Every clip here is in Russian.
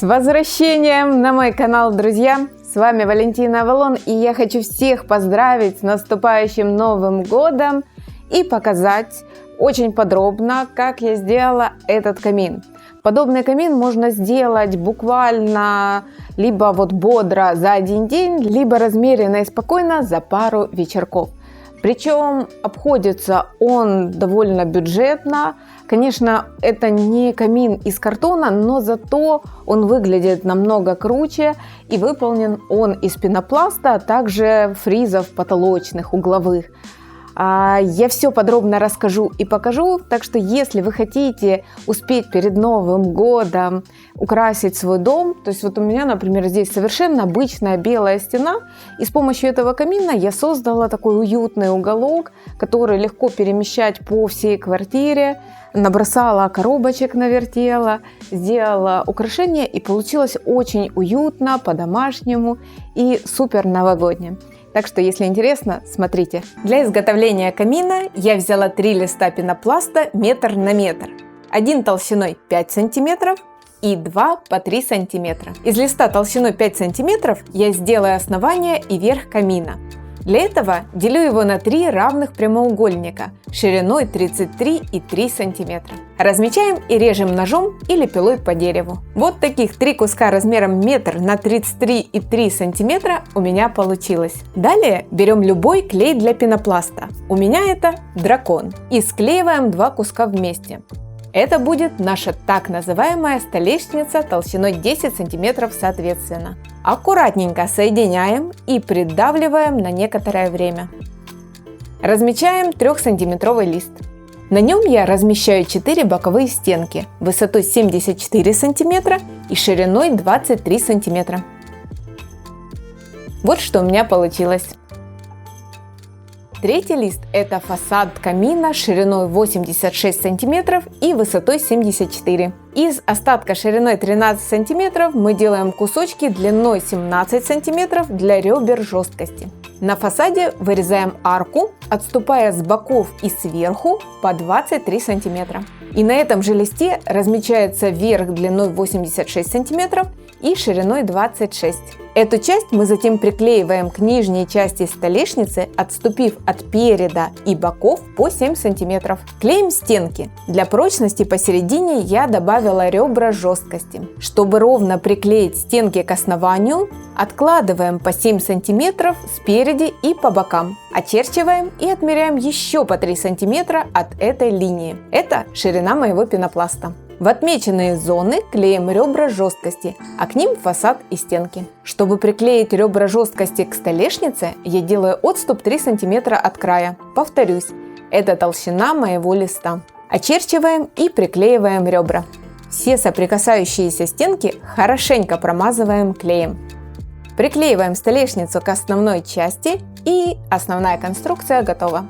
возвращением на мой канал, друзья! С вами Валентина Авалон, и я хочу всех поздравить с наступающим Новым годом и показать очень подробно, как я сделала этот камин. Подобный камин можно сделать буквально либо бодро за один день, либо размеренно и спокойно за пару вечерков. Причем обходится он довольно бюджетно. Конечно, это не камин из картона, но зато он выглядит намного круче, и выполнен он из пенопласта, а также фризов потолочных, угловых. Я все подробно расскажу и покажу, так что если вы хотите успеть перед Новым годом украсить свой дом, то есть у меня, например, здесь совершенно обычная белая стена, и с помощью этого камина я создала такой уютный уголок, который легко перемещать по всей квартире, набросала коробочек, навертела, сделала украшения, и получилось очень уютно, по-домашнему и супер новогоднее. Так что, если интересно, смотрите. Для изготовления камина я взяла 3 листа пенопласта метр на метр. Один толщиной 5 см и 2 по 3 см. Из листа толщиной 5 см я сделаю основание и верх камина. Для этого делю его на 3 равных прямоугольника шириной 33,3 см. Размечаем и режем ножом или пилой по дереву. Вот таких 3 куска размером метр на 33,3 см у меня получилось. Далее берем любой клей для пенопласта. У меня это дракон. И склеиваем 2 куска вместе. Это будет наша так называемая столешница толщиной 10 см соответственно. Аккуратненько соединяем и придавливаем на некоторое время. Размечаем 3-сантиметровый лист. На нем я размещаю 4 боковые стенки высотой 74 см и шириной 23 см. Вот что у меня получилось. Третий лист – это фасад камина шириной 86 см и высотой 74 см. Из остатка шириной 13 см мы делаем кусочки длиной 17 см для ребер жесткости. На фасаде вырезаем арку, отступая с боков и сверху по 23 см. И на этом же листе размечается верх длиной 86 см и шириной 26 см. Эту часть мы затем приклеиваем к нижней части столешницы, отступив от переда и боков по 7 см. Клеим стенки. Для прочности посередине я добавила ребра жесткости. Чтобы ровно приклеить стенки к основанию, откладываем по 7 см спереди и по бокам. Очерчиваем и отмеряем еще по 3 см от этой линии. Это ширина моего пенопласта. В отмеченные зоны клеим ребра жесткости, а к ним фасад и стенки. Чтобы приклеить ребра жесткости к столешнице, я делаю отступ 3 см от края. Повторюсь, это толщина моего листа. Очерчиваем и приклеиваем ребра. Все соприкасающиеся стенки хорошенько промазываем клеем. Приклеиваем столешницу к основной части, и основная конструкция готова.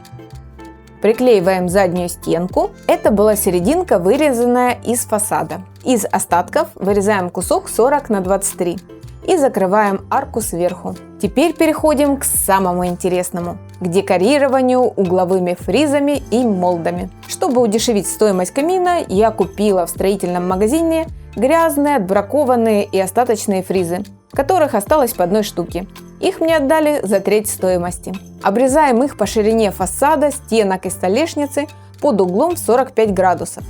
Приклеиваем заднюю стенку. Это была серединка, вырезанная из фасада. Из остатков вырезаем кусок 40 на 23 и закрываем арку сверху. Теперь переходим к самому интересному – к декорированию угловыми фризами и молдами. Чтобы удешевить стоимость камина, я купила в строительном магазине грязные, отбракованные и остаточные фризы, которых осталось по 1 штуке. Их мне отдали за треть стоимости. Обрезаем их по ширине фасада, стенок и столешницы под углом 45 градусов.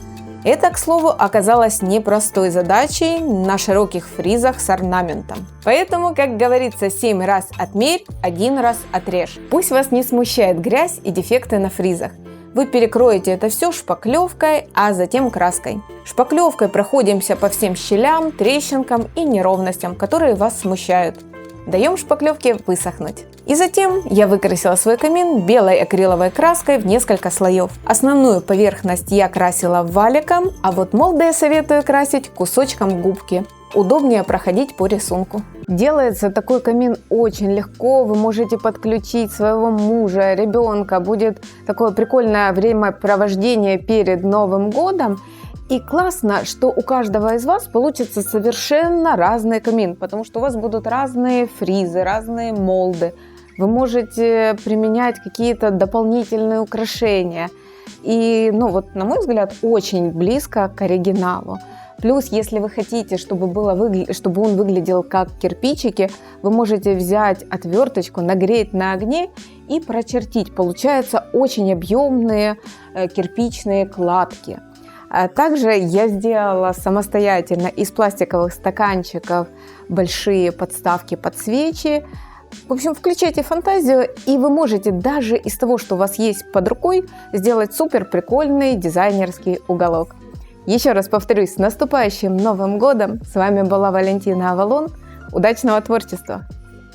Это, к слову, оказалось непростой задачей на широких фризах с орнаментом. Поэтому, как говорится, 7 раз отмерь, 1 раз отрежь. Пусть вас не смущает грязь и дефекты на фризах. Вы перекроете это все шпаклевкой, а затем краской. Шпаклевкой проходимся по всем щелям, трещинкам и неровностям, которые вас смущают. Даем шпаклевке высохнуть. И затем я выкрасила свой камин белой акриловой краской в несколько слоев. Основную поверхность я красила валиком, а вот молды я советую красить кусочком губки. Удобнее проходить по рисунку. Делается такой камин очень легко. Вы можете подключить своего мужа, ребенка. Будет такое прикольное времяпровождение перед Новым годом. И классно, что у каждого из вас получится совершенно разный камин, потому что у вас будут разные фризы, разные молды. Вы можете применять какие-то дополнительные украшения. и, ну вот, на мой взгляд, очень близко к оригиналу. Плюс, если вы хотите, чтобы он выглядел как кирпичики, вы можете взять отверточку, нагреть на огне и прочертить. Получаются очень объемные кирпичные кладки. Также я сделала самостоятельно из пластиковых стаканчиков большие подставки под свечи. В общем, включайте фантазию, и вы можете даже из того, что у вас есть под рукой, сделать супер прикольный дизайнерский уголок. Еще раз повторюсь, с наступающим Новым годом! С вами была Валентина Авалон. Удачного творчества!